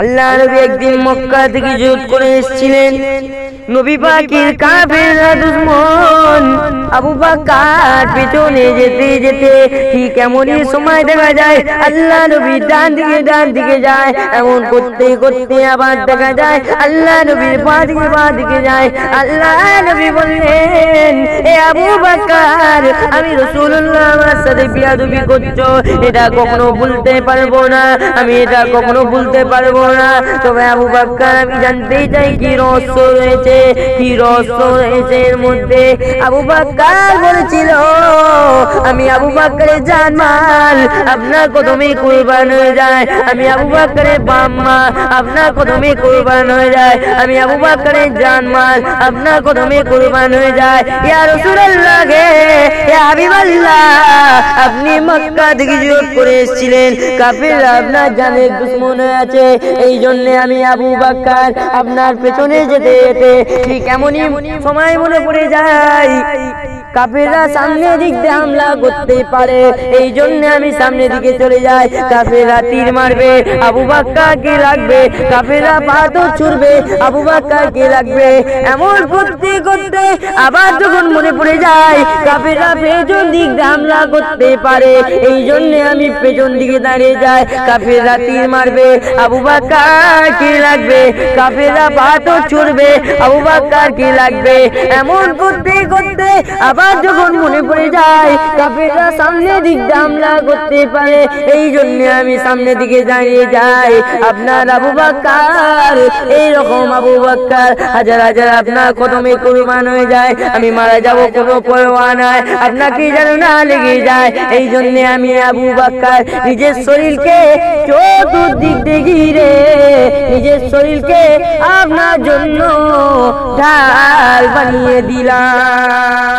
আল্লাহ নবী একদিন মক্কা থেকে যুদ্ধ করে এসেছিলেন। নবী পাকের কাফেররা দুশমন আবু বকর পেছনে যেতে যেতে ঠিক এমনই সময় দেখা যায় আল্লাহ নবী ডান দিকে যায়। এমন করতে করতে আবার দেখা যায় আল্লাহ নবীর বাঁ দিকে যায়। আল্লাহ নবী বললেন, এ আবু বকর, আমি রাসূলুল্লাহ আমার সাথে বিয়াদবি করছো, এটা কখনো ভুলতে পারবো না, আমি এটা কখনো ভুলতে পারবো না। তবে আবু বকর, আমি জানতে চাই কি রহস্য রয়েছে, কি রহস্য রয়েছে এর মধ্যে। আবু বকর বলেছিল, আমি আবু বকরের জানমাল আপনার কদমে কুরবান হয়ে যায়, আমি আবু বকরের বাম্মা আপনার কদমে কুরবান হয়ে যায়, আমি আবু বকরের জানমাল আপনার কদমে কুরবান হয়ে যায়। ইয়া রাসূলুল্লাহ গে, ইয়া হাবিবাল্লাহ, আপনি মক্কা থেকে যুদ্ধ করে এসেছিলেন, কাফিররা আপনার জানের দুশমন হয়ে আছে, এই জন্য আমি আবু বকর আপনার পেছনে যেতে যেতে ঠিক এমনই সময় মনে পড়ে যায় কাফেররা সামনের দিক দিয়ে হামলা করতে পারে, এই জন্য আমি সামনের দিকে চলে যাই। কাফেররা তীর মারবে, আবু বকরকে লাগবে, কাফেররা পাথর ছুড়বে, আবু বকরকে লাগবে। এমন করতে করতে আবার যখন মনে পড়ে যায় কাফেররা পেছন দিক দিয়ে হামলা করতে পারে, এই জন্য আমি পেছন দিকে দাঁড়িয়ে যাই। কাফেররা তীর মারবে, আবু বকরকে লাগবে, কাফেররা পাথর ছুড়বে, আবু বকরকে লাগবে। এমন করতে করতে আবার যখন মনে পড়ে যায় কাফেররা সামনের দিক দিয়ে হামলা করতে পারে, এই জন্য আমি সামনের দিকে দাঁড়িয়ে যাই। আপনার আবু বকর, এইরকম আবু বকর হাজার হাজার আপনার কদমে কুরবান হয়ে যায়, আমি মারা যাব কোনো পরোয়া নাই, আপনাকে যেন না লেগে যায়, এই জন্য আমি আবু বকর নিজের শরীরকে চতুর্দিক দিয়ে ঘিরে নিজের শরীরকে আপনার জন্য ঢাল বানিয়ে দিলাম।